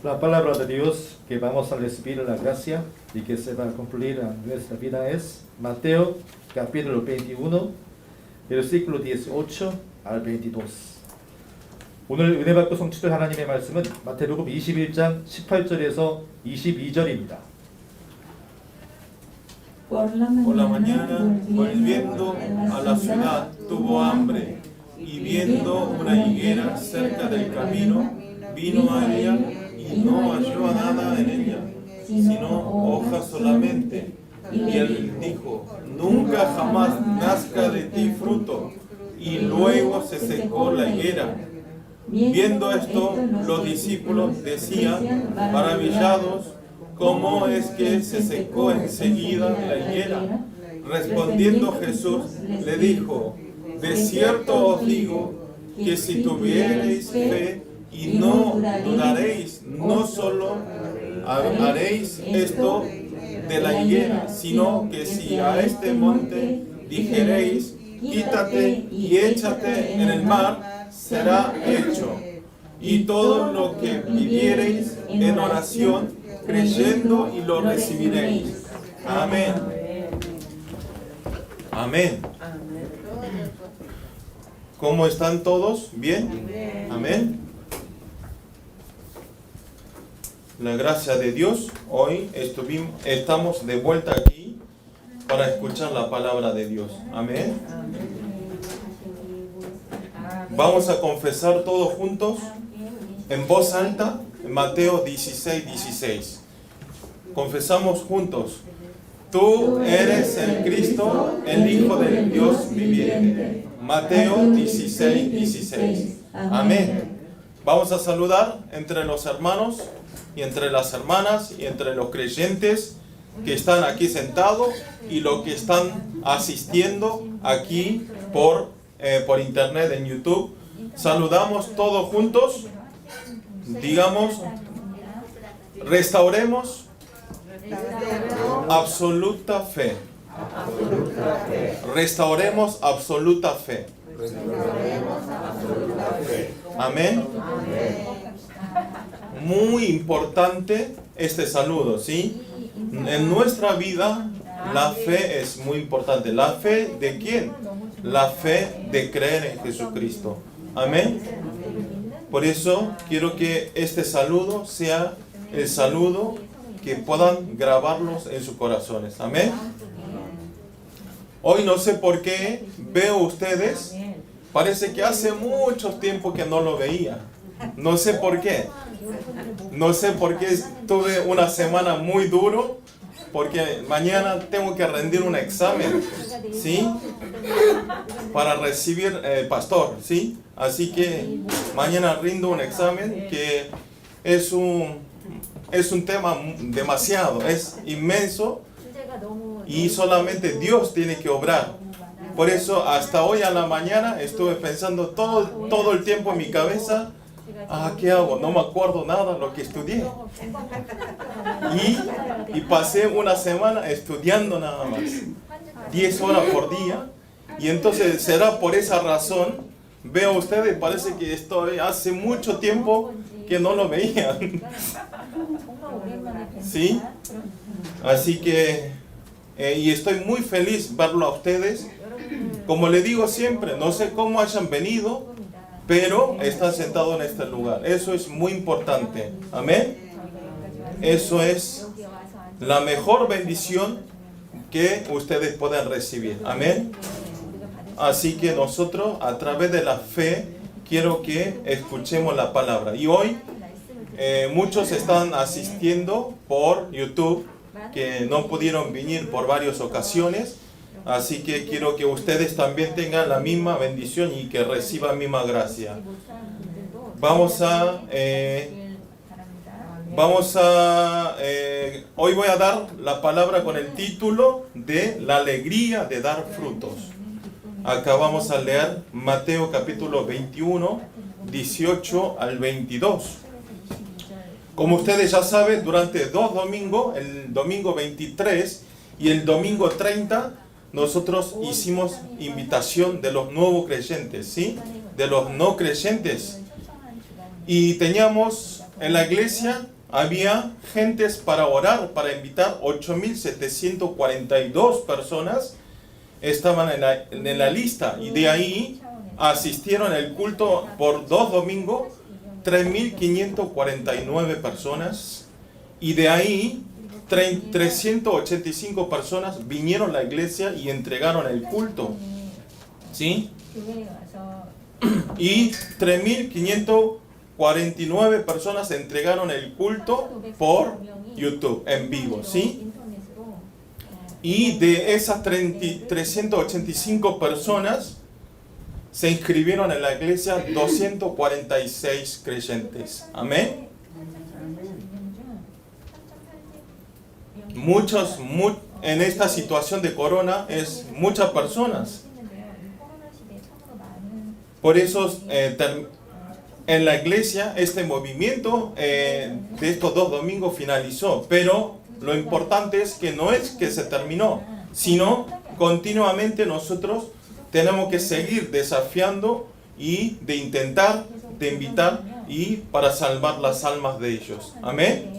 La palabra de Dios que vamos a recibir la gracia y que se va a cumplir en nuestra vida es Mateo capítulo 21, versículo 18 al 22. 오늘 은혜 받고 성취될 하나님의 말씀은 마태복음 21장 18절에서 22절입니다. Por la mañana, volviendo a la ciudad, tuvo hambre, y viendo una higuera cerca del camino, vino a ella y no halló nada en ella, sino hojas solamente. Y él dijo: nunca jamás nazca de ti fruto. Y luego se secó la higuera. Viendo esto, los discípulos decían, maravillados, ¿cómo es que se secó enseguida la higuera? Respondiendo Jesús, le dijo: de cierto os digo, que si tuviereis fe y no dudaréis, no solo haréis esto de la higuera, sino que si a este monte dijereis, quítate y échate en el mar, será hecho. Y todo lo que pidiereis en oración, creyendo, y lo recibiréis. Amén. Amén. ¿Cómo están todos? ¿Bien? Amén. La gracia de Dios, hoy estamos de vuelta aquí para escuchar la palabra de Dios. Amén. Vamos a confesar todos juntos en voz alta en Mateo 16:16. Confesamos juntos: tú eres el Cristo, el Hijo del Dios viviente. Mateo 16:16. Amén. Vamos a saludar entre los hermanos y entre las hermanas y entre los creyentes que están aquí sentados y los que están asistiendo aquí por internet en YouTube. Saludamos todos juntos. Digamos: restauremos absoluta fe. Restauremos absoluta fe. Amén. Muy importante este saludo, ¿sí? En nuestra vida la fe es muy importante. ¿La fe de quién? La fe de creer en Jesucristo. Amén. Por eso quiero que este saludo sea el saludo que puedan grabarlos en sus corazones. Amén. Hoy no sé por qué veo ustedes, parece que hace mucho tiempo que no lo veía. No sé por qué. No sé por qué tuve una semana muy duro, porque mañana tengo que rendir un examen, ¿sí? Para recibir pastor, ¿sí? Así que mañana rindo un examen que es un tema demasiado, es inmenso y solamente Dios tiene que obrar. Por eso hasta hoy a la mañana estuve pensando todo el tiempo en mi cabeza: ¿qué hago? No me acuerdo nada de lo que estudié. Y pasé una semana estudiando nada más, 10 horas por día. Y entonces será por esa razón, veo ustedes, parece que estoy hace mucho tiempo que no lo veían. ¿Sí? Así que, y estoy muy feliz verlo a ustedes. Como le digo siempre, no sé cómo hayan venido, pero están sentados en este lugar. Eso es muy importante. Amén. Eso es la mejor bendición que ustedes puedan recibir. Amén. Así que nosotros, a través de la fe, quiero que escuchemos la palabra. Y hoy muchos están asistiendo por YouTube, que no pudieron venir por varias ocasiones. Así que quiero que ustedes también tengan la misma bendición y que reciban la misma gracia. Hoy voy a dar la palabra con el título de la alegría de dar frutos. Acá vamos a leer Mateo capítulo 21, 18 al 22. Como ustedes ya saben, durante 2 domingos, el domingo 23 y el domingo 30, nosotros hicimos invitación de los nuevos creyentes, ¿sí? De los no creyentes. Y teníamos en la iglesia había gentes para orar, para invitar 8.742 personas estaban en la lista, y de ahí asistieron al culto por 2 domingos 3.549 personas, y de ahí 385 personas vinieron a la iglesia y entregaron el culto, ¿sí? Y 3.549 personas entregaron el culto por YouTube en vivo, ¿sí? Y de esas 385 personas se inscribieron en la iglesia 246 creyentes. Amén. En esta situación de corona es muchas personas. Por eso en la iglesia este movimiento de estos 2 domingos finalizó, pero lo importante es que no es que se terminó, sino continuamente nosotros tenemos que seguir desafiando y de intentar, de invitar y para salvar las almas de ellos. Amén.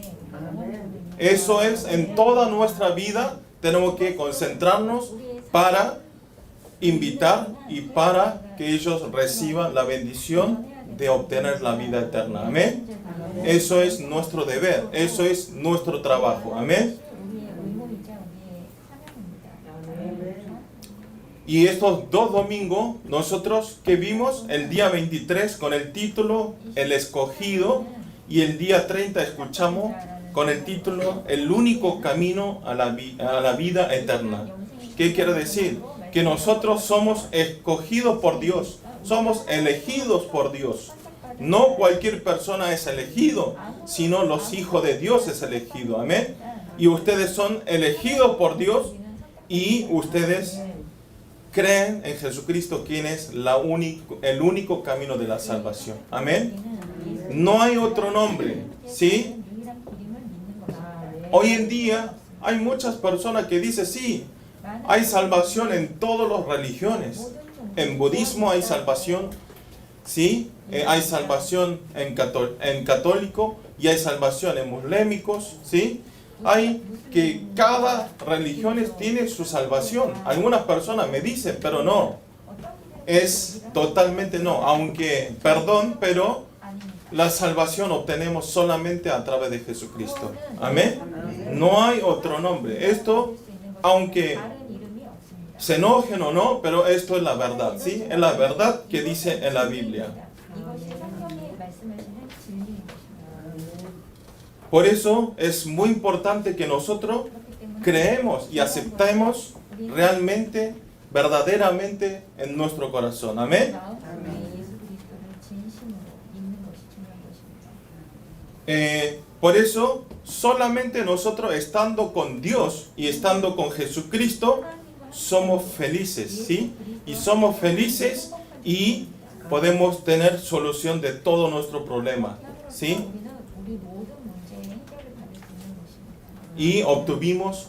Eso es, en toda nuestra vida tenemos que concentrarnos para invitar y para que ellos reciban la bendición de obtener la vida eterna. Amén. Eso es nuestro deber, eso es nuestro trabajo. Amén. Y estos 2 domingos, nosotros que vimos el día 23 con el título El Escogido, y el día 30 escuchamos con el título El Único Camino a la Vida Eterna. ¿Qué quiere decir? Que nosotros somos escogidos por Dios, somos elegidos por Dios. No cualquier persona es elegido, sino los hijos de Dios es elegido. Amén. Y ustedes son elegidos por Dios y ustedes creen en Jesucristo, quien es el único camino de la salvación. Amén. No hay otro nombre, ¿sí? Hoy en día hay muchas personas que dicen, sí, hay salvación en todas las religiones. En budismo hay salvación, ¿sí? Hay salvación en católico y hay salvación en muslémicos, ¿sí? Hay que cada religión tiene su salvación. Algunas personas me dicen, pero no, es totalmente no, aunque, perdón, pero la salvación obtenemos solamente a través de Jesucristo. Amén. No hay otro nombre. Esto, aunque se enojen o no, pero esto es la verdad, ¿sí? Es la verdad que dice en la Biblia. Por eso es muy importante que nosotros creemos y aceptemos realmente, verdaderamente en nuestro corazón. Amén. Por eso, solamente nosotros estando con Dios y estando con Jesucristo, somos felices, ¿sí? Y somos felices y podemos tener solución de todo nuestro problema, ¿sí? Y obtuvimos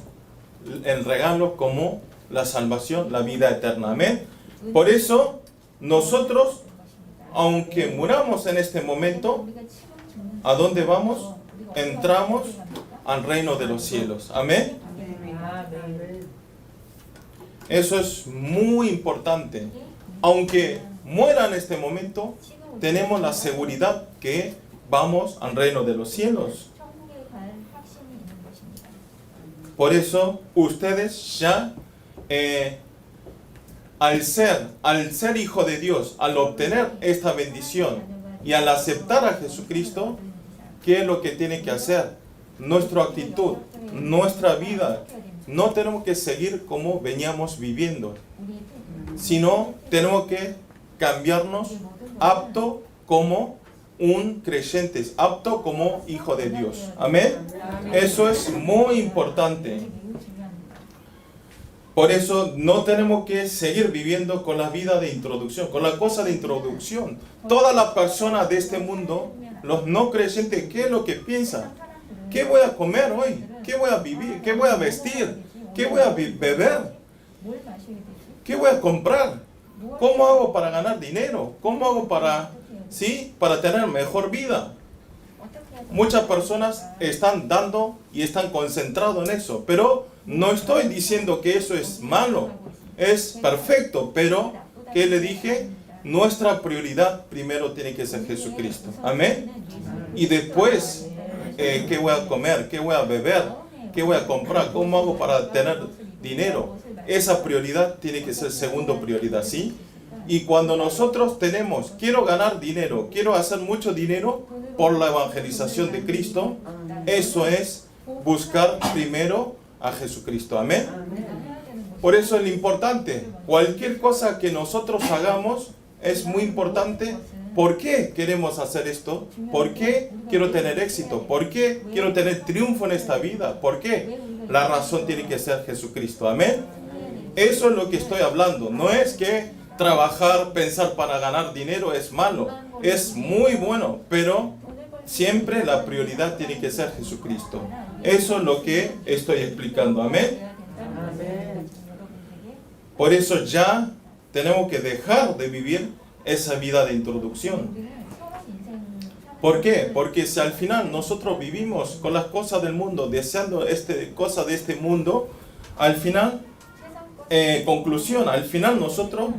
el regalo como la salvación, la vida eterna. Amén. Por eso, nosotros, aunque muramos en este momento, ¿a dónde vamos? Entramos al reino de los cielos. Amén. Eso es muy importante. Aunque muera en este momento, tenemos la seguridad que vamos al reino de los cielos. Por eso, ustedes ya, al ser hijo de Dios, al obtener esta bendición y al aceptar a Jesucristo, ¿qué es lo que tiene que hacer? Nuestra actitud, nuestra vida. No tenemos que seguir como veníamos viviendo, sino tenemos que cambiarnos apto como un creyente, apto como hijo de Dios. Amén. Eso es muy importante. Por eso no tenemos que seguir viviendo con la vida de introducción, con la cosa de introducción. Todas las personas de este mundo, los no creyentes, ¿qué es lo que piensan? ¿Qué voy a comer hoy? ¿Qué voy a vivir? ¿Qué voy a vestir? ¿Qué voy a beber? ¿Qué voy a comprar? ¿Cómo hago para ganar dinero? ¿Cómo hago para tener mejor vida? muchas personas están dando y están concentrados en eso, pero no estoy diciendo que eso es malo, es perfecto, pero, ¿qué le dije? Nuestra prioridad primero tiene que ser Jesucristo, amén. Y después, ¿qué voy a comer? ¿Qué voy a beber? ¿Qué voy a comprar? ¿Cómo hago para tener dinero? Esa prioridad tiene que ser segunda prioridad, ¿sí? Y cuando nosotros tenemos, quiero ganar dinero, quiero hacer mucho dinero por la evangelización de Cristo, eso es buscar primero a Jesucristo, amén. Por eso es lo importante, cualquier cosa que nosotros hagamos es muy importante. ¿Por qué queremos hacer esto? ¿Por qué quiero tener éxito? ¿Por qué quiero tener triunfo en esta vida? ¿Por qué? La razón tiene que ser Jesucristo, amén. Eso es lo que estoy hablando, no es que trabajar, pensar para ganar dinero es malo, es muy bueno, pero siempre la prioridad tiene que ser Jesucristo. Eso es lo que estoy explicando, amén. Por eso ya tenemos que dejar de vivir esa vida de introducción. ¿Por qué? Porque si al final nosotros vivimos con las cosas del mundo, deseando cosas de este mundo, al final conclusión, al final nosotros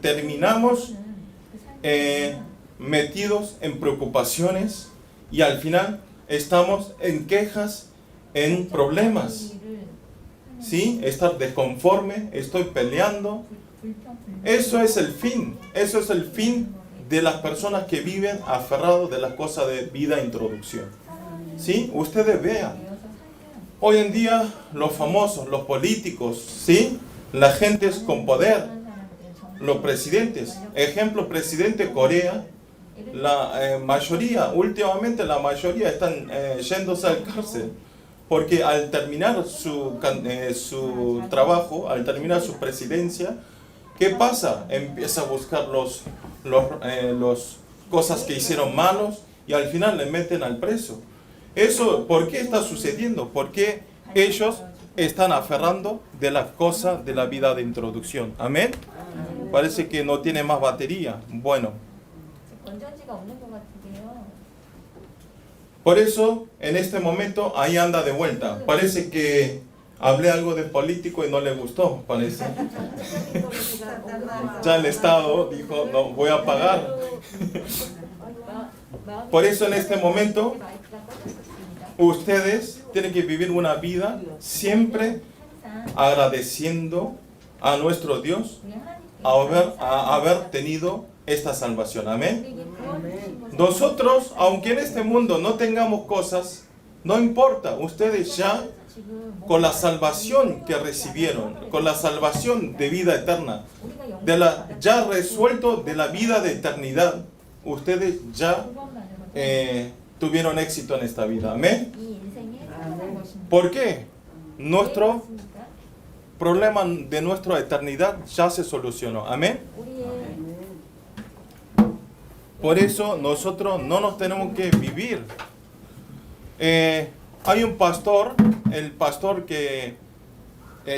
terminamos metidos en preocupaciones y al final estamos en quejas, en problemas, ¿sí? Estar desconforme, estoy peleando. Eso es el fin de las personas que viven aferrados de las cosas de vida introducción, ¿sí? Ustedes vean, hoy en día los famosos, los políticos, ¿sí? La gente con poder, los presidentes. Ejemplo, presidente de Corea, últimamente la mayoría están yéndose al cárcel. Porque al terminar su trabajo, al terminar su presidencia, ¿qué pasa? Empieza a buscar los cosas que hicieron malos y al final le meten al preso. Eso, ¿por qué está sucediendo? Porque ellos están aferrando de las cosas de la vida de introducción. Amén. Parece que no tiene más batería. Bueno. Por eso, en este momento, ahí anda de vuelta. Parece que hablé algo de político y no le gustó, parece. Ya el Estado dijo, no, voy a pagar. Por eso, en este momento, ustedes tienen que vivir una vida siempre agradeciendo a nuestro Dios a haber tenido esta salvación. Amén. Nosotros, aunque en este mundo no tengamos cosas, no importa. Ustedes ya, con la salvación que recibieron, con la salvación de vida eterna, ya resuelto de la vida de eternidad, ustedes ya tuvieron éxito en esta vida. Amén. ¿Por qué? Nuestro problema de nuestra eternidad ya se solucionó. Amén. Por eso nosotros no nos tenemos que vivir. Hay un pastor, el pastor que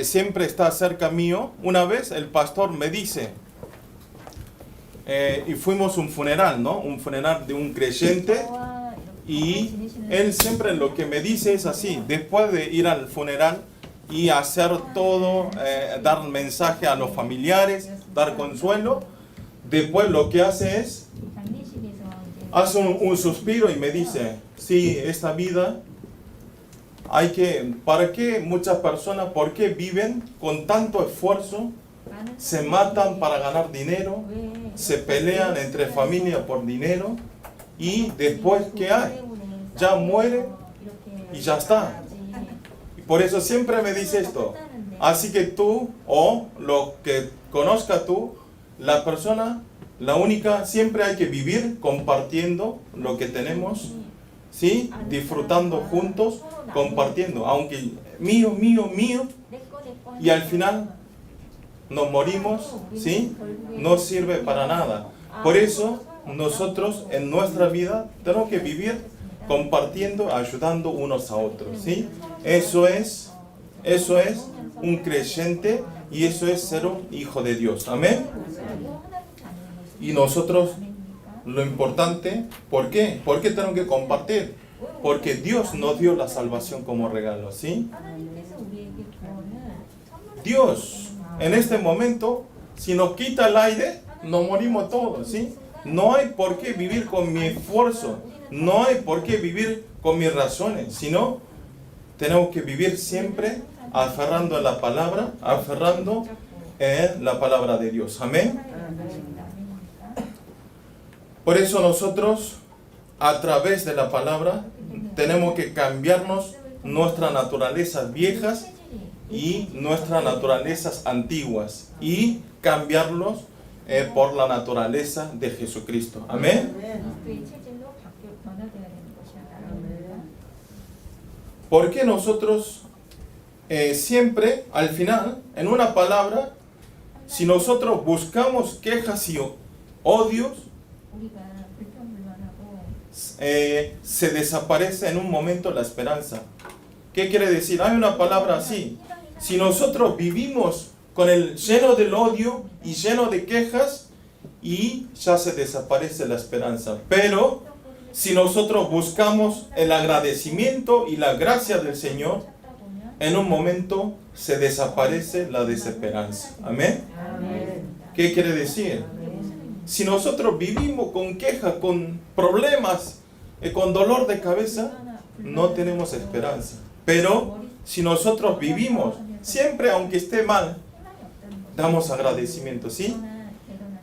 siempre está cerca mío. Una vez el pastor me dice, y fuimos a un funeral, ¿no? Un funeral de un creyente. Y él siempre lo que me dice es así, después de ir al funeral y hacer todo, dar mensaje a los familiares, dar consuelo, después lo que hace es, hace un suspiro y me dice, sí, esta vida, ¿para qué muchas personas, por qué viven con tanto esfuerzo, se matan para ganar dinero, se pelean entre familias por dinero? Y después, ¿qué hay? Ya muere y ya está. Y por eso siempre me dice esto. Así que tú, o lo que conozca tú, la persona, la única, siempre hay que vivir compartiendo lo que tenemos, ¿sí? Disfrutando juntos, compartiendo. Aunque mío, mío, mío, y al final nos morimos, ¿sí? No sirve para nada. Por eso, nosotros en nuestra vida tenemos que vivir compartiendo, ayudando unos a otros, ¿sí? Eso es un creyente y eso es ser un hijo de Dios. Amén. Y nosotros, lo importante, ¿por qué? ¿Por qué tenemos que compartir? Porque Dios nos dio la salvación como regalo, ¿sí? Dios, en este momento, si nos quita el aire, nos morimos todos, ¿sí? No hay por qué vivir con mi esfuerzo, no hay por qué vivir con mis razones, sino tenemos que vivir siempre aferrando a la palabra, aferrando en la palabra de Dios. Amén. Por eso nosotros, a través de la palabra, tenemos que cambiarnos nuestras naturalezas viejas y nuestras naturalezas antiguas y cambiarlos por la naturaleza de Jesucristo. Amén. Porque nosotros siempre, al final, en una palabra, si nosotros buscamos quejas y odios, se desaparece en un momento la esperanza. ¿Qué quiere decir? Hay una palabra así. Si nosotros vivimos con el lleno del odio y lleno de quejas, y ya se desaparece la esperanza. Pero si nosotros buscamos el agradecimiento y la gracia del Señor, en un momento se desaparece la desesperanza. Amén. ¿Qué quiere decir? Si nosotros vivimos con quejas, con problemas, con dolor de cabeza, no tenemos esperanza. Pero si nosotros vivimos, siempre aunque esté mal, damos agradecimiento, ¿sí?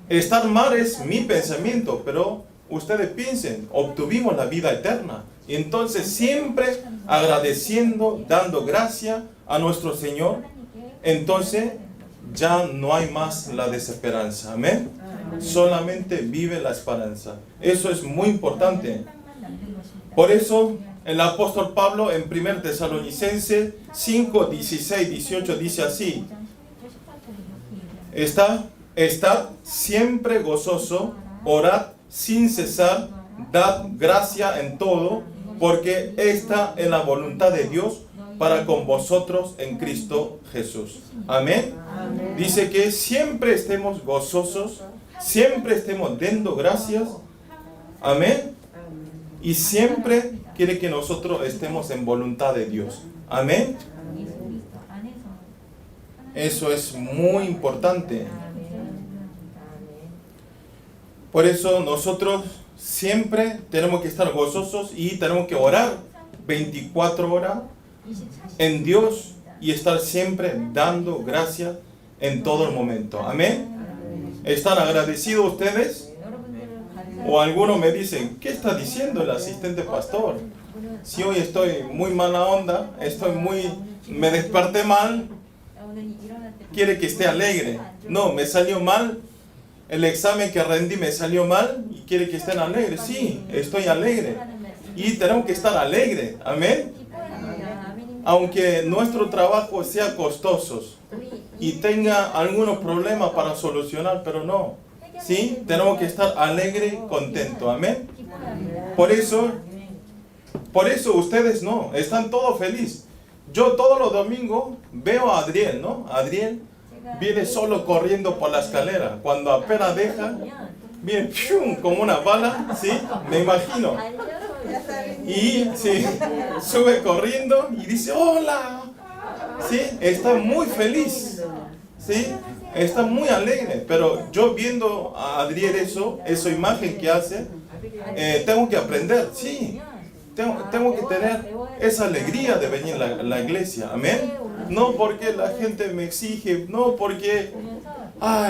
Estar mal es mi pensamiento, pero ustedes piensen, obtuvimos la vida eterna. Y entonces siempre agradeciendo, dando gracia a nuestro Señor, entonces ya no hay más la desesperanza. Amén. Solamente vive la esperanza. Eso es muy importante. Por eso el apóstol Pablo en 1 Tesalonicenses 5, 16, 18 dice así: Estad siempre gozoso, orad sin cesar, dad gracia en todo, porque esta es la voluntad de Dios para con vosotros en Cristo Jesús. Amén. Dice que siempre estemos gozosos, siempre estemos dando gracias. Amén. Y siempre quiere que nosotros estemos en voluntad de Dios. Amén. Eso es muy importante. Por eso nosotros siempre tenemos que estar gozosos y tenemos que orar 24 horas en Dios y estar siempre dando gracias en todo el momento. Amén. ¿Están agradecidos ustedes? O algunos me dicen, ¿qué está diciendo el asistente pastor? Si hoy estoy muy mala onda, me desperté mal, quiere que esté alegre. No, me salió mal, el examen que rendí me salió mal y quiere que estén alegres. Sí, estoy alegre. Y tenemos que estar alegres. Amén. Aunque nuestro trabajo sea costoso y tenga algunos problemas para solucionar, pero no. Sí, tenemos que estar alegre y contento. Amén. Por eso ustedes no, están todos felices. Yo todos los domingos veo a Adriel, ¿no? Adriel viene solo corriendo por la escalera. Cuando apenas deja, viene ¡pium! Como una bala, ¿sí? Me imagino. Y sí, sube corriendo y dice ¡hola! ¿Sí? Está muy feliz, ¿sí? Está muy alegre. Pero yo viendo a Adriel esa imagen que hace, tengo que aprender, sí. Tengo que tener esa alegría de venir a la iglesia. Amén. No porque la gente me exige, no porque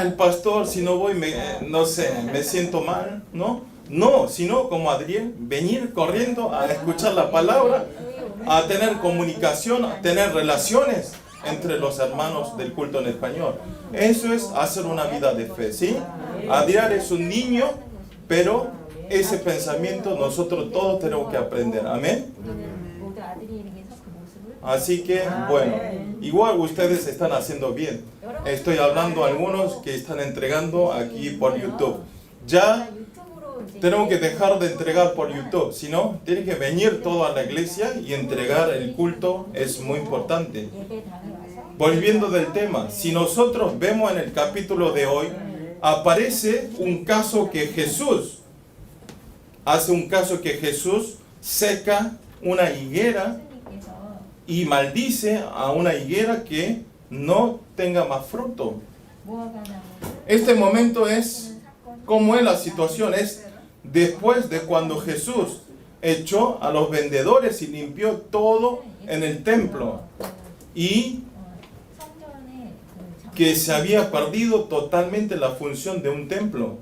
el pastor, si no voy, me siento mal, ¿no? No, sino como Adriel, venir corriendo a escuchar la palabra, a tener comunicación, a tener relaciones entre los hermanos del culto en español. Eso es hacer una vida de fe, ¿sí? Adriel es un niño, pero ese pensamiento nosotros todos tenemos que aprender. Amén. Así que, bueno, igual ustedes están haciendo bien. Estoy hablando a algunos que están entregando aquí por YouTube. Ya tenemos que dejar de entregar por YouTube, si no, tienen que venir todo a la iglesia y entregar el culto, es muy importante. Volviendo del tema, si nosotros vemos en el capítulo de hoy, aparece un caso que Jesús seca una higuera 예수님께서 y maldice a una higuera que no tenga más fruto. 무화과 나무 Este momento es como es la situación, es después de cuando Jesús echó a los vendedores y limpió todo en el templo y 성전의 그 que se había perdido totalmente la función de un templo.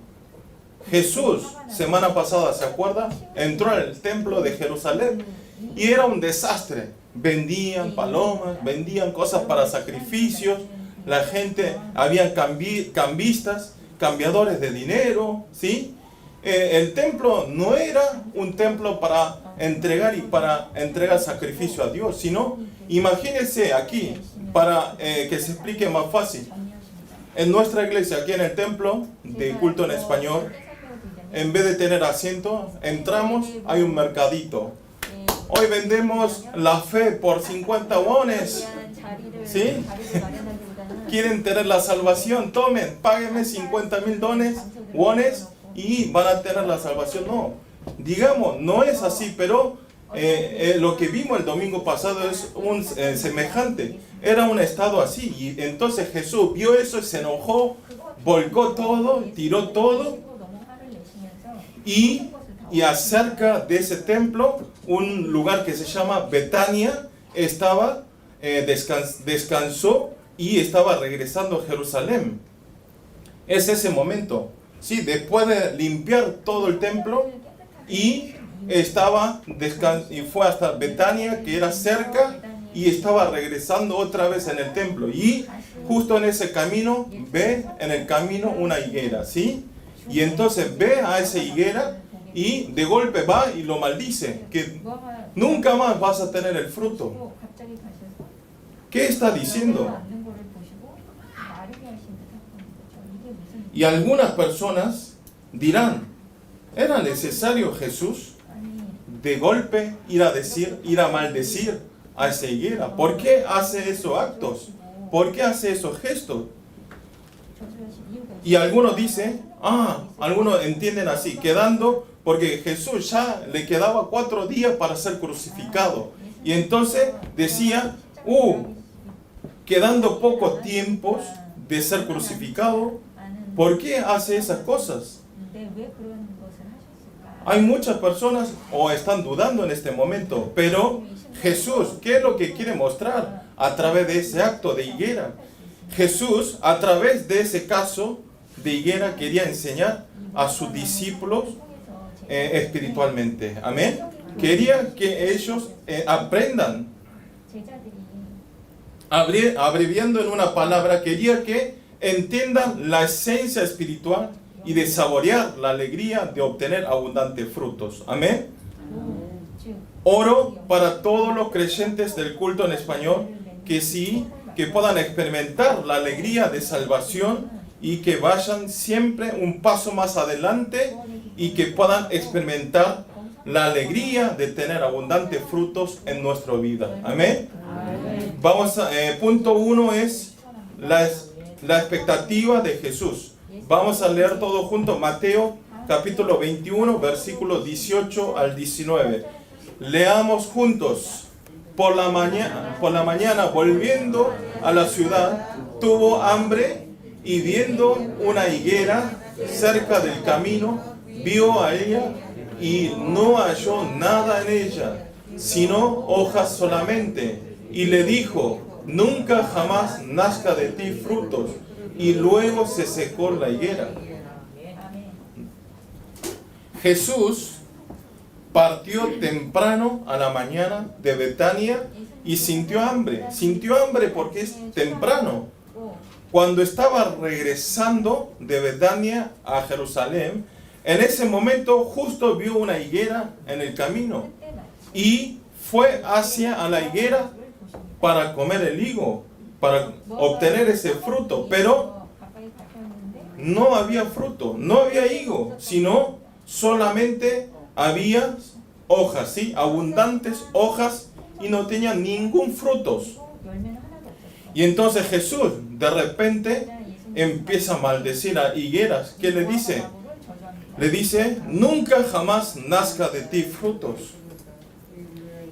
Jesús, semana pasada, ¿se acuerda? Entró al templo de Jerusalén y era un desastre. Vendían palomas, vendían cosas para sacrificios, la gente, habían cambistas, cambiadores de dinero, ¿sí? El templo no era un templo para entregar sacrificio a Dios, sino, imagínense aquí, para que se explique más fácil. En nuestra iglesia, aquí en el templo de culto en español, en vez de tener asiento, entramos, hay un mercadito. Hoy vendemos la fe por 50 wones. ¿Sí? Quieren tener la salvación, tomen, páguenme 50,000 wones y van a tener la salvación. No, digamos, no es así, pero lo que vimos el domingo pasado es un semejante. Era un estado así y entonces Jesús vio eso y se enojó, volcó todo, tiró todo y acerca de ese templo, un lugar que se llama Betania, estaba, descansó y estaba regresando a Jerusalén. Es ese momento, ¿sí? Después de limpiar todo el templo y fue hasta Betania, que era cerca, y estaba regresando otra vez en el templo. Y justo en ese camino, ve en el camino una higuera, ¿sí? Y entonces ve a esa higuera y de golpe va y lo maldice, que nunca más vas a tener el fruto. ¿Qué está diciendo? Y algunas personas dirán, ¿era necesario Jesús de golpe ir a maldecir a esa higuera? ¿Por qué hace esos actos? ¿Por qué hace esos gestos? Y algunos dicen, algunos entienden así, porque Jesús ya le quedaba 4 días para ser crucificado. Y entonces decía, quedando pocos tiempos de ser crucificado, ¿por qué hace esas cosas? Hay muchas personas están dudando en este momento, pero Jesús, ¿qué es lo que quiere mostrar a través de ese acto de higuera? Jesús, a través de ese caso de higuera, quería enseñar a sus discípulos espiritualmente. Amén. Quería que ellos aprendan. Abreviando en una palabra, quería que entiendan la esencia espiritual y de saborear la alegría de obtener abundantes frutos. Amén. Oro para todos los creyentes del culto en español que puedan experimentar la alegría de salvación y que vayan siempre un paso más adelante y que puedan experimentar la alegría de tener abundantes frutos en nuestra vida. Amén. Punto 1 es la expectativa de Jesús. Vamos a leer todo junto, Mateo capítulo 21, versículos 18 al 19. Leamos juntos. Por la mañana, volviendo a la ciudad, tuvo hambre y viendo una higuera cerca del camino, vio a ella y no halló nada en ella, sino hojas solamente. Y le dijo, nunca jamás nazca de ti frutos. Y luego se secó la higuera. Jesús partió temprano a la mañana de Betania y sintió hambre. Sintió hambre porque es temprano. Cuando estaba regresando de Betania a Jerusalén, en ese momento justo vio una higuera en el camino y fue hacia la higuera para comer el higo, para obtener ese fruto, pero no había fruto, no había higo, sino solamente había hojas, ¿sí? Abundantes hojas y no tenía ningún fruto. Y entonces Jesús de repente empieza a maldecir a higueras. ¿Qué le dice? Le dice, nunca jamás nazca de ti frutos.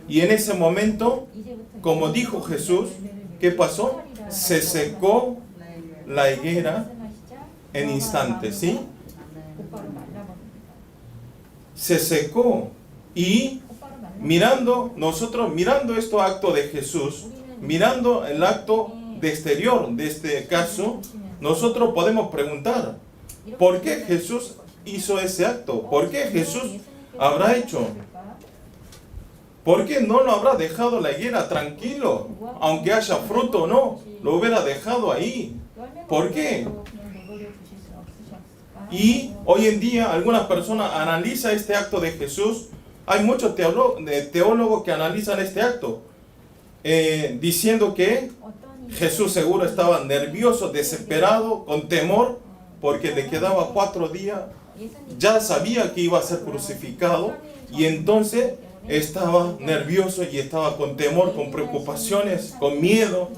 Y en ese momento, como dijo Jesús, ¿qué pasó? Se secó la higuera en instantes, ¿sí? Se secó. Y nosotros mirando este acto de Jesús, mirando el acto de exterior de este caso, nosotros podemos preguntar, ¿por qué Jesús hizo ese acto? ¿Por qué Jesús habrá hecho? ¿Por qué no lo habrá dejado la higuera tranquilo? Aunque haya fruto o no, lo hubiera dejado ahí. ¿Por qué? Y hoy en día algunas personas analizan este acto de Jesús. Hay muchos teólogos que analizan este acto, diciendo que Jesús seguro estaba nervioso, desesperado, con temor, porque le quedaba 4 días. Ya sabía que iba a ser crucificado y entonces estaba nervioso y estaba con temor, con preocupaciones, con miedo.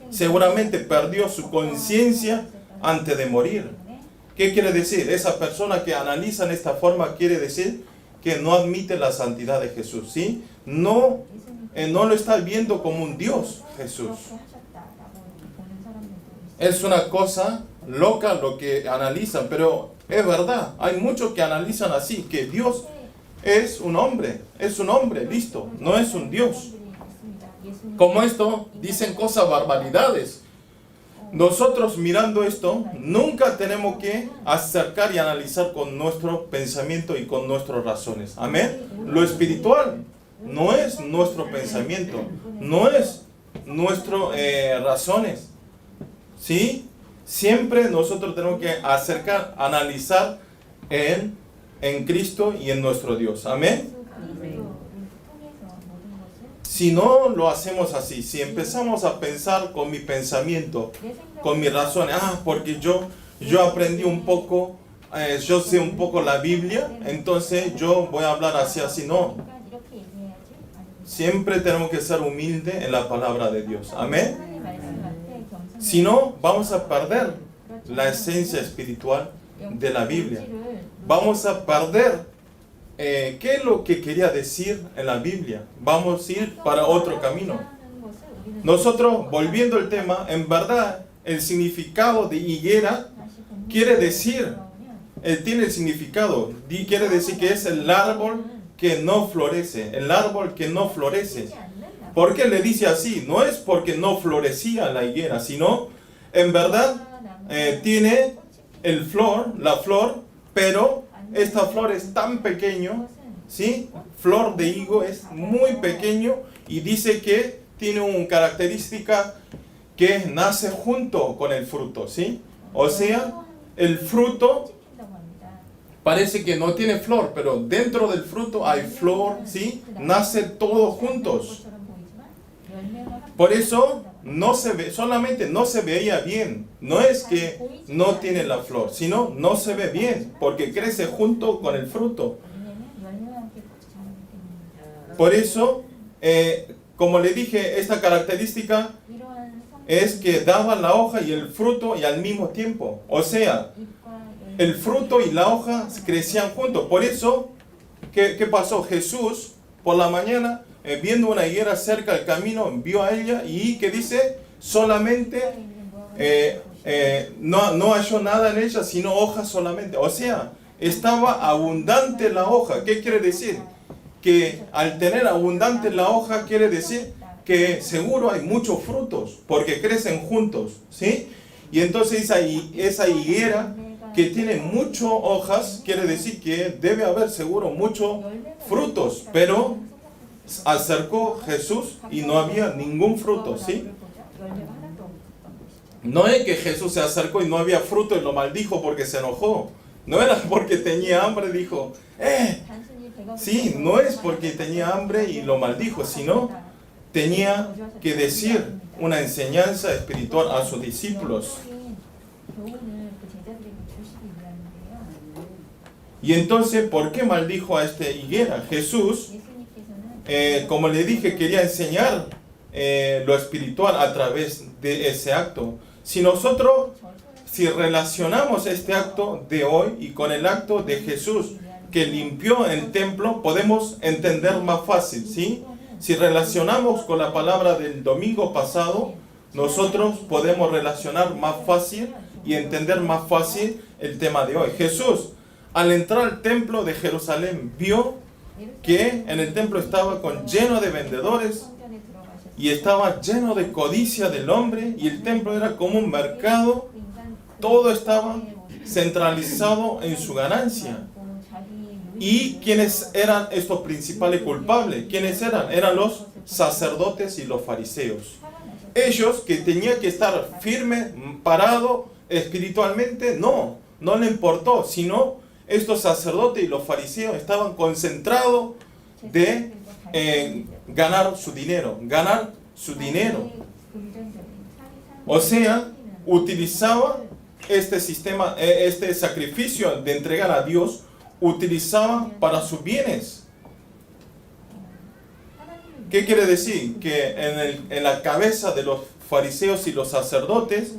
Seguramente perdió su conciencia antes de morir. ¿Qué quiere decir? Esa persona que analiza en esta forma quiere decir que no admite la santidad de Jesús, ¿sí? No lo está viendo como un Dios, Jesús. Es una cosa loca lo que analizan, pero es verdad. Hay muchos que analizan así, que Dios es un hombre, listo, no es un Dios. Como esto, dicen cosas barbaridades. Nosotros mirando esto, nunca tenemos que acercar y analizar con nuestro pensamiento y con nuestras razones. Amén. Lo espiritual no es nuestro pensamiento, no es nuestras razones. ¿Sí? Siempre nosotros tenemos que acercar, analizar en Cristo y en nuestro Dios. Amén. Si no lo hacemos así, si empezamos a pensar con mi pensamiento, con mis razones, porque yo aprendí un poco, yo sé un poco la Biblia, entonces yo voy a hablar así, no. Siempre tenemos que ser humildes en la palabra de Dios. Amén. Si no, vamos a perder la esencia espiritual de la Biblia. Vamos a perder qué es lo que quería decir en la Biblia. Vamos a ir para otro camino. Nosotros, volviendo al tema, en verdad, el significado de higuera quiere decir, tiene el significado, quiere decir que es el árbol que no florece, el árbol que no florece. ¿Por qué le dice así? No es porque no florecía la higuera, sino, en verdad, tiene la flor, pero esta flor es tan pequeño, ¿sí? Flor de higo es muy pequeño y dice que tiene una característica que nace junto con el fruto, ¿sí? O sea, el fruto parece que no tiene flor, pero dentro del fruto hay flor, ¿sí? Nace todos juntos. Por eso no se ve, solamente no se veía bien. No es que no tiene la flor, sino no se ve bien, porque crece junto con el fruto. Por eso, como le dije, esta característica es que daba la hoja y el fruto y al mismo tiempo. O sea, el fruto y la hoja crecían juntos. Por eso, ¿qué pasó? Jesús, por la mañana, viendo una higuera cerca del camino, vio a ella y que dice, solamente no halló nada en ella, sino hojas solamente. O sea, estaba abundante la hoja. ¿Qué quiere decir? Que al tener abundante la hoja, quiere decir que seguro hay muchos frutos, porque crecen juntos, ¿sí? Y entonces esa higuera que tiene muchas hojas, quiere decir que debe haber seguro muchos frutos, pero acercó Jesús y no había ningún fruto, ¿sí? No es que Jesús se acercó y no había fruto y lo maldijo porque se enojó. No era porque tenía hambre, dijo, sí, no es porque tenía hambre y lo maldijo, sino tenía que decir una enseñanza espiritual a sus discípulos. Y entonces, ¿por qué maldijo a esta higuera? Jesús, como le dije, quería enseñar lo espiritual a través de ese acto. Si nosotros, si relacionamos este acto de hoy y con el acto de Jesús, que limpió el templo, podemos entender más fácil, ¿sí? Si relacionamos con la palabra del domingo pasado, nosotros podemos relacionar más fácil y entender más fácil el tema de hoy. Jesús, al entrar al templo de Jerusalén, vio que en el templo estaba lleno de vendedores y estaba lleno de codicia del hombre, y el templo era como un mercado. Todo estaba centralizado en su ganancia. ¿Y quiénes eran estos principales culpables? ¿Quiénes eran? Eran los sacerdotes y los fariseos. Ellos, que tenían que estar firme, parado espiritualmente, no le importó, sino estos sacerdotes y los fariseos estaban concentrados de ganar su dinero. O sea, utilizaba este sistema, este sacrificio de entregar a Dios, utilizaba para sus bienes. ¿Qué quiere decir? Que en la cabeza de los fariseos y los sacerdotes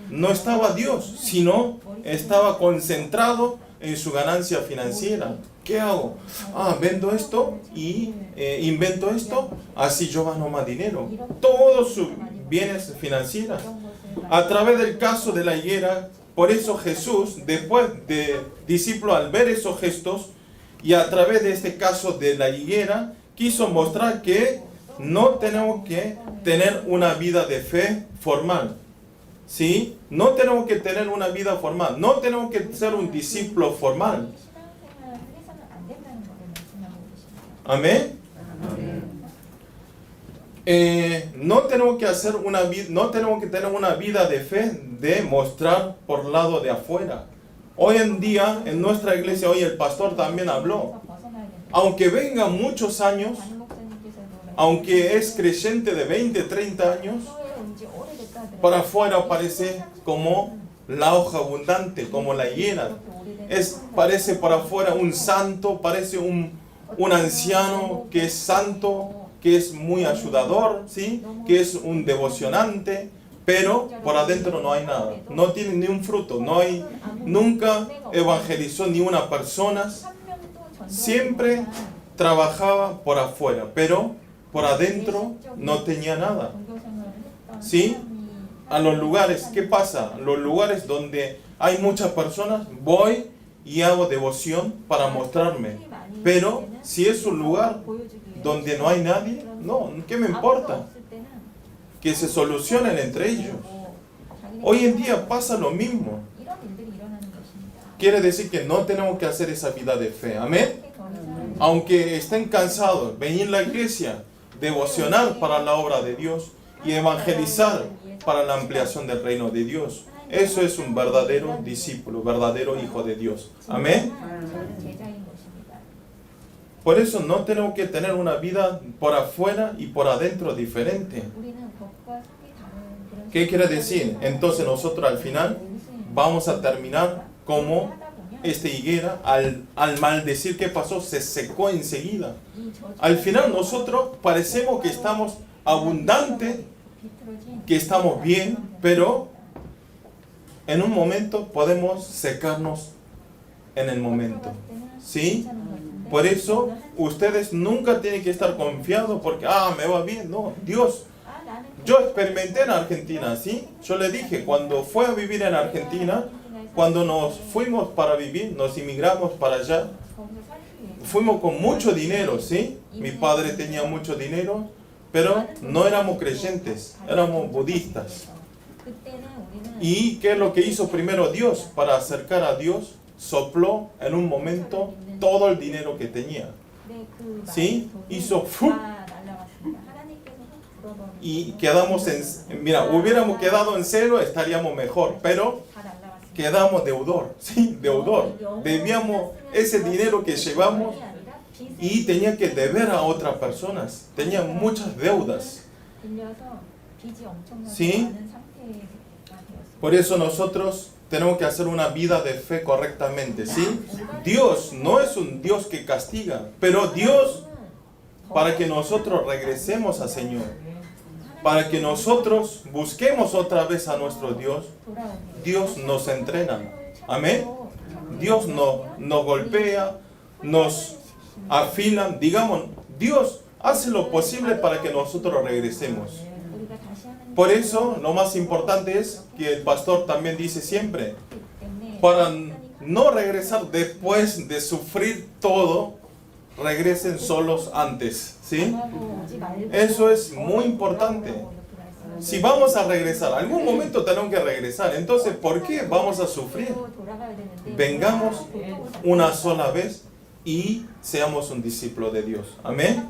no estaba Dios, sino estaba concentrado en su ganancia financiera. ¿Qué hago? Vendo esto y invento esto, así yo gano más dinero. Todos sus bienes financieros. A través del caso de la higuera, por eso Jesús, después de discípulo, al ver esos gestos, y a través de este caso de la higuera, quiso mostrar que no tenemos que tener una vida de fe formal. ¿Sí? No tenemos que tener una vida formal. No tenemos que ser un discípulo formal. Amén. No tenemos que tener una vida de fe de mostrar por lado de afuera. Hoy en día, en nuestra iglesia, hoy el pastor también habló. Aunque venga muchos años, aunque es creyente de 20, 30 años, para afuera parece como la hoja abundante, como la higuera. Parece para afuera un santo, parece un anciano que es santo, que es muy ayudador, ¿sí? Que es un devocionante, pero por adentro no hay nada. No tiene ni un fruto, nunca evangelizó ni una persona. Siempre trabajaba por afuera, pero por adentro no tenía nada. ¿Sí? A los lugares, ¿qué pasa? Los lugares donde hay muchas personas, voy y hago devoción para mostrarme. Pero si es un lugar donde no hay nadie, no, ¿qué me importa? Que se solucionen entre ellos. Hoy en día pasa lo mismo. Quiere decir que no tenemos que hacer esa vida de fe. Amén. Aunque estén cansados, venir a la iglesia, devocionar para la obra de Dios y evangelizar para la ampliación del reino de Dios. Eso es un verdadero discípulo, verdadero hijo de Dios. Amén. Por eso no tenemos que tener una vida por afuera y por adentro diferente. ¿Qué quiere decir? Entonces nosotros al final vamos a terminar como esta higuera. Al maldecir, ¿qué pasó? Se secó enseguida. Al final nosotros parecemos que estamos abundantes, que estamos bien, pero en un momento podemos secarnos en el momento. ¿Sí? Por eso ustedes nunca tienen que estar confiados porque, me va bien. No, Dios. Yo experimenté en Argentina, ¿sí? Yo le dije, cuando fue a vivir en Argentina, cuando nos fuimos para vivir, nos inmigramos para allá, fuimos con mucho dinero, ¿sí? Mi padre tenía mucho dinero, pero no éramos creyentes, éramos budistas. ¿Y qué es lo que hizo primero Dios? Para acercar a Dios, sopló en un momento todo el dinero que tenía. ¿Sí? Hizo ¡fum! Y quedamos hubiéramos quedado en cero, estaríamos mejor, pero quedamos deudor, ¿sí? Deudor. Debíamos ese dinero que llevamos y tenía que deber a otras personas. Tenía muchas deudas. ¿Sí? Por eso nosotros tenemos que hacer una vida de fe correctamente, ¿sí? Dios no es un Dios que castiga, pero Dios, para que nosotros regresemos al Señor, para que nosotros busquemos otra vez a nuestro Dios, Dios nos entrena. Amén. Dios nos golpea, nos afila, digamos, Dios hace lo posible para que nosotros regresemos. 우리가 다시 하는 Por eso, lo más importante es que el pastor también dice siempre, para no regresar después de sufrir todo, regresen solos antes, ¿sí? Eso es muy importante. Si vamos a regresar, algún momento tenemos que regresar, entonces, ¿por qué vamos a sufrir? Vengamos una sola vez y seamos un discípulo de Dios. Amén.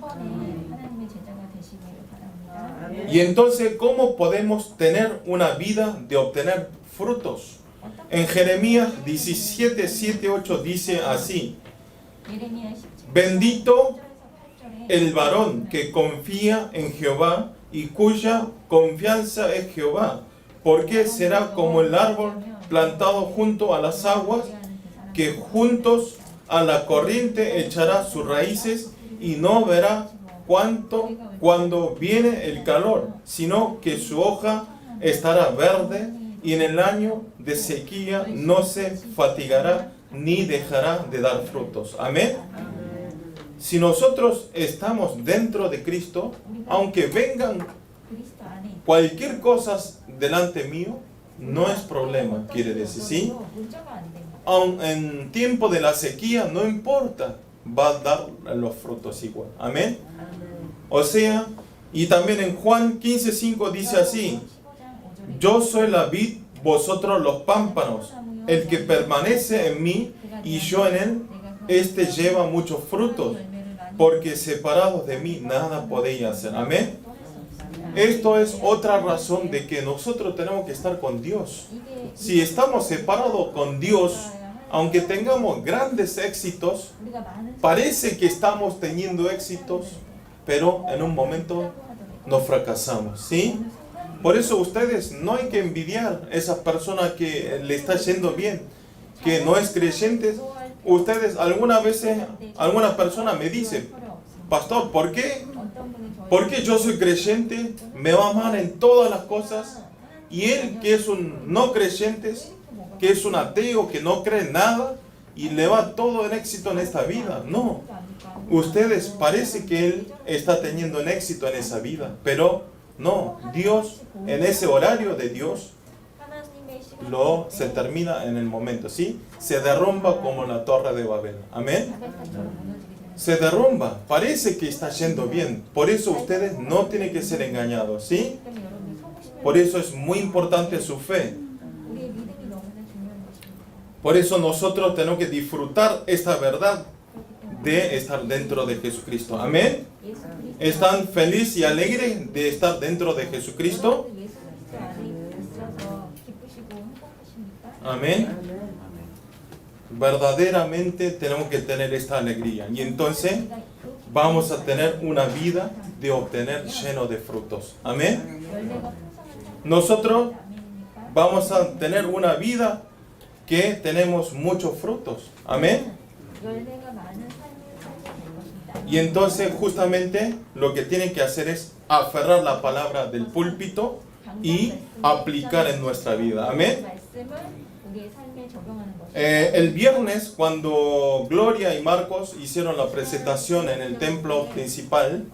Y entonces, ¿cómo podemos tener una vida de obtener frutos? En Jeremías 17, 7, 8 dice así: bendito el varón que confía en Jehová y cuya confianza es Jehová, porque será como el árbol plantado junto a las aguas, que juntos a la corriente echará sus raíces y no verá cuando viene el calor, sino que su hoja estará verde y en el año de sequía no se fatigará ni dejará de dar frutos. Amén. Si nosotros estamos dentro de Cristo, aunque vengan cualquier cosa delante mío, no es problema, quiere decir, ¿sí? Aun en tiempo de la sequía, no importa, va a dar los frutos igual. Amén. O sea, y también en Juan 15:5 dice así: yo soy la vid, vosotros los pámpanos. El que permanece en mí y yo en él, este lleva muchos frutos, porque separados de mí nada podéis hacer. Amén. Esto es otra razón de que nosotros tenemos que estar con Dios. Si estamos separados con Dios, aunque tengamos grandes éxitos, parece que estamos teniendo éxitos, pero en un momento nos fracasamos, ¿sí? Por eso ustedes no hay que envidiar a esa persona que le está yendo bien, que no es creyente. Ustedes algunas veces, alguna persona me dice: pastor, ¿por qué? Porque yo soy creyente, me va mal en todas las cosas, y él que es un no creyente, que es un ateo, que no cree en nada, y le va todo en éxito en esta vida. No, ustedes parece que él está teniendo un éxito en esa vida, pero no, Dios, en ese horario de Dios, se termina en el momento, ¿sí? Se derrumba como la torre de Babel. Amén. Se derrumba, parece que está yendo bien. Por eso ustedes no tienen que ser engañados, ¿sí? Por eso es muy importante su fe. Por eso nosotros tenemos que disfrutar esta verdad de estar dentro de Jesucristo. Amén. ¿Están felices y alegres de estar dentro de Jesucristo? Amén. Verdaderamente tenemos que tener esta alegría. Y entonces vamos a tener una vida de obtener lleno de frutos. Amén. Nosotros vamos a tener una vida que tenemos muchos frutos. Amén. Y entonces justamente lo que tienen que hacer es aferrar la palabra del púlpito y aplicar en nuestra vida. Amén. El viernes, cuando Gloria y Marcos hicieron la presentación en el templo principal,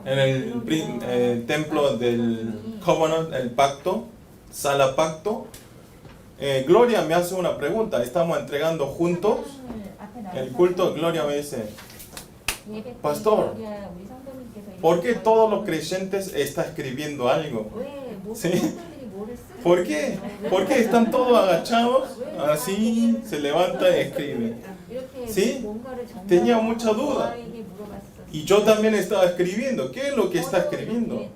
en el templo del Covenant, el pacto, sala pacto, Gloria me hace una pregunta. Estamos entregando juntos el culto. Gloria me dice: pastor, ¿por qué todos los creyentes están escribiendo algo? ¿Sí? ¿Por qué? ¿Por qué están todos agachados? Así se levanta y escribe. ¿Sí? Tenía mucha duda. Y yo también estaba escribiendo. ¿Qué es lo que está escribiendo?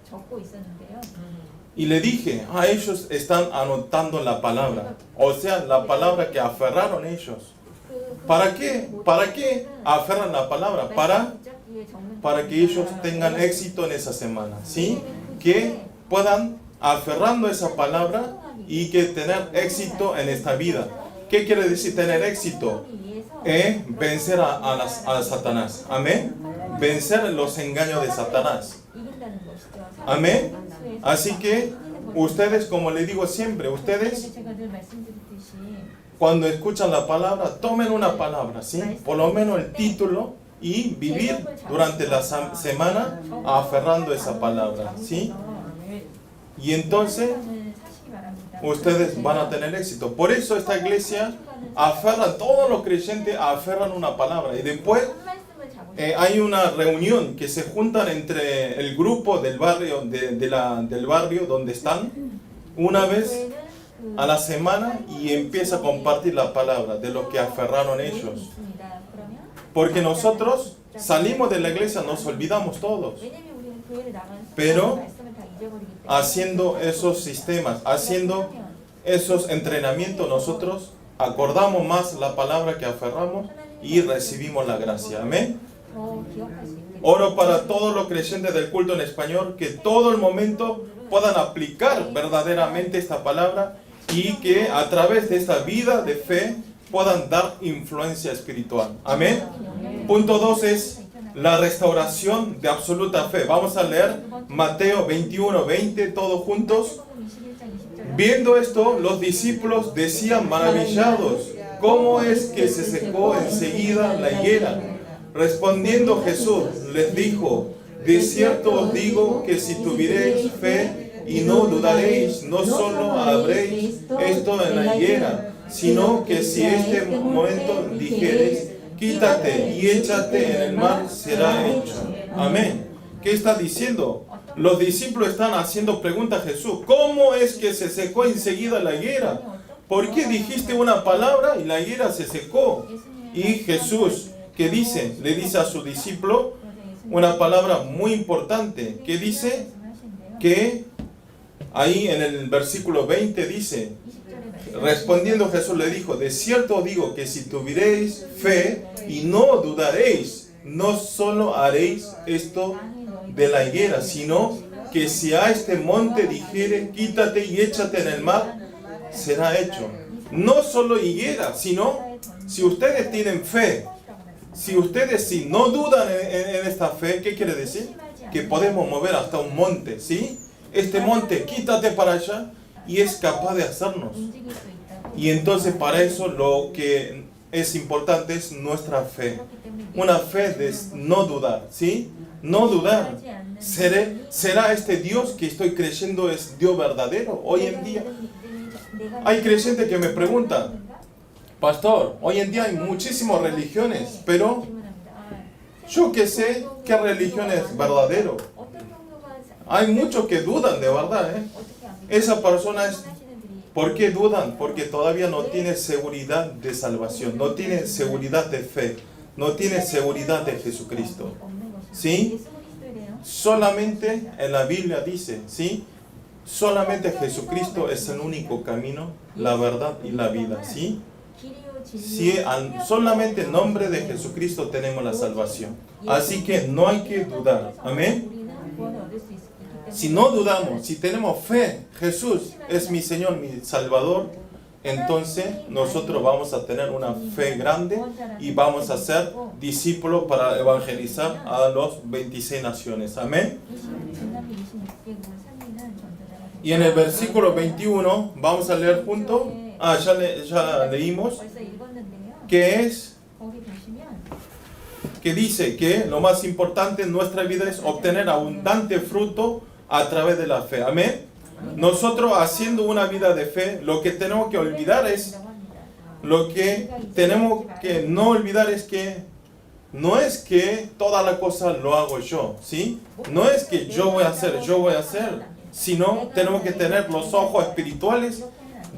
Y le dije: ellos están anotando la palabra. O sea, la palabra que aferraron ellos. ¿Para qué? ¿Para qué aferran la palabra? Para que ellos tengan éxito en esa semana. ¿Sí? Que puedan aferrando esa palabra y que tener éxito en esta vida. ¿Qué quiere decir tener éxito? Vencer a Satanás. Amén. Vencer los engaños de Satanás. Amén. Así que ustedes, como le digo siempre, ustedes cuando escuchan la palabra, tomen una palabra, ¿sí? Por lo menos el título y vivir durante la semana aferrando esa palabra, ¿sí? Y entonces ustedes van a tener éxito. Por eso esta iglesia aferran, todos los creyentes aferran una palabra. Y después hay una reunión que se juntan entre el grupo del barrio, del barrio donde están, una vez a la semana, y empieza a compartir la palabra de lo que aferraron ellos. Porque nosotros salimos de la iglesia, nos olvidamos todos. Pero haciendo esos sistemas, haciendo esos entrenamientos, nosotros acordamos más la palabra que aferramos y recibimos la gracia. Amén. Oro para todos los creyentes del culto en español, que todo el momento puedan aplicar verdaderamente esta palabra y que a través de esta vida de fe puedan dar influencia espiritual. Amén. Punto 2 es la restauración de absoluta fe. Vamos a leer Mateo 21:20 todos juntos. Viendo esto, los discípulos decían maravillados: ¿cómo es que se secó enseguida la higuera? Respondiendo Jesús les dijo: de cierto os digo que si tuviereis fe y no dudaréis, no solo habréis esto en la higuera, sino que si este momento dijereis: quítate y échate en el mar, será hecho. Amén. ¿Qué está diciendo? Los discípulos están haciendo preguntas a Jesús. ¿Cómo es que se secó enseguida la higuera? ¿Por qué dijiste una palabra y la higuera se secó? Y Jesús, ¿qué dice? Le dice a su discípulo una palabra muy importante. ¿Qué dice? Que ahí en el versículo 20 dice: respondiendo Jesús le dijo: de cierto digo que si tuviereis fe y no dudaréis, no solo haréis esto de la higuera, sino que si a este monte dijere: quítate y échate en el mar, será hecho. No solo higuera, sino si ustedes tienen fe, si no dudan en esta fe, ¿qué quiere decir? Que podemos mover hasta un monte, ¿sí? Este monte, quítate para allá, y es capaz de hacernos. Y entonces para eso lo que es importante es nuestra fe. Una fe de no dudar, ¿sí? No dudar. ¿Será este Dios que estoy creyendo es Dios verdadero? Hoy en día hay creyentes que me preguntan: pastor, hoy en día hay muchísimas religiones, pero yo que sé qué religión es verdadero. Hay muchos que dudan de verdad, ¿eh? Esa persona es... ¿Por qué dudan? Porque todavía no tiene seguridad de salvación, no tiene seguridad de fe, no tiene seguridad de Jesucristo. ¿Sí? Solamente en la Biblia dice, ¿sí? Solamente Jesucristo es el único camino, la verdad y la vida, ¿sí? Solamente en nombre de Jesucristo tenemos la salvación. Así que no hay que dudar. Amén. Si no dudamos, si tenemos fe, Jesús es mi Señor, mi Salvador, entonces nosotros vamos a tener una fe grande y vamos a ser discípulos para evangelizar a las 26 naciones. Amén. Y en el versículo 21, vamos a leer juntos. Ya leímos. Que dice que lo más importante en nuestra vida es obtener abundante fruto a través de la fe. Amén. Nosotros haciendo una vida de fe, lo que tenemos que olvidar es, lo que tenemos que no olvidar es que no es que toda la cosa lo hago yo, ¿sí? No es que yo voy a hacer, sino tenemos que tener los ojos espirituales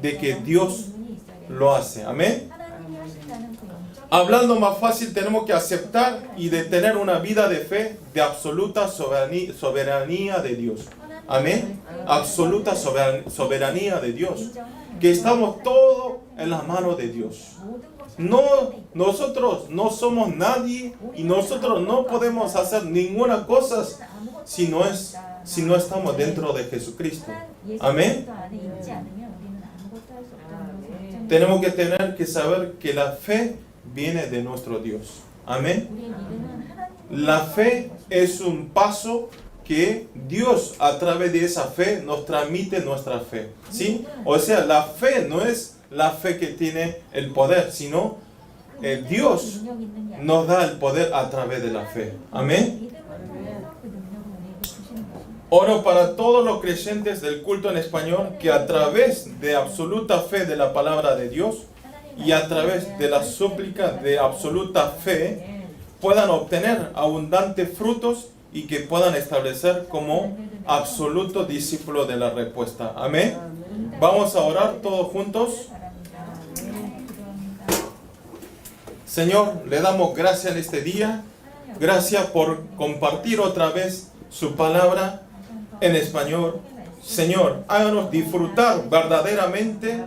de que Dios lo hace. Amén. Hablando más fácil, tenemos que aceptar y de tener una vida de fe de absoluta soberanía de Dios. Amén. Absoluta soberanía de Dios. Que estamos todos en las manos de Dios. Nosotros no somos nadie y nosotros no podemos hacer ninguna cosa si no estamos dentro de Jesucristo. Amén. Tenemos que tener que saber que la fe viene de nuestro Dios. Amén. La fe es un paso que Dios a través de esa fe nos transmite nuestra fe, ¿sí? O sea, la fe no es la fe que tiene el poder, sino Dios nos da el poder a través de la fe. Amén. Oro para todos los creyentes del culto en español que a través de absoluta fe de la palabra de Dios y a través de la súplica de absoluta fe puedan obtener abundantes frutos y que puedan establecer como absoluto discípulo de la respuesta. Amén. Vamos a orar todos juntos. Señor, le damos gracias en este día. Gracias por compartir otra vez su palabra en español. Señor, háganos disfrutar verdaderamente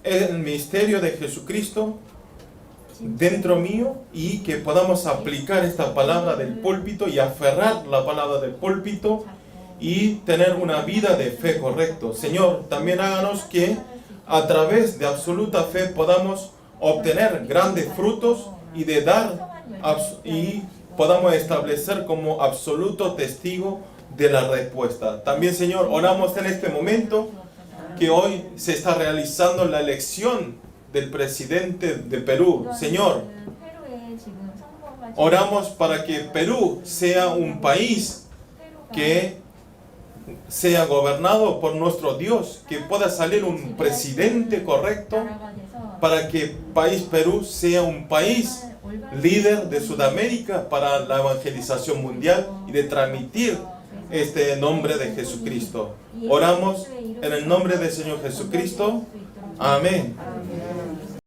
el misterio de Jesucristo dentro mío y que podamos aplicar esta palabra del púlpito y aferrar la palabra del púlpito y tener una vida de fe correcto. Señor, también háganos que a través de absoluta fe podamos obtener grandes frutos y de dar y podamos establecer como absoluto testigo de la respuesta. También, Señor, oramos en este momento que hoy se está realizando la elección del presidente de Perú. Señor, oramos para que Perú sea un país que sea gobernado por nuestro Dios, que pueda salir un presidente correcto para que el país Perú sea un país líder de Sudamérica para la evangelización mundial y de transmitir este nombre de Jesucristo. Oramos en el nombre del Señor Jesucristo. Amén.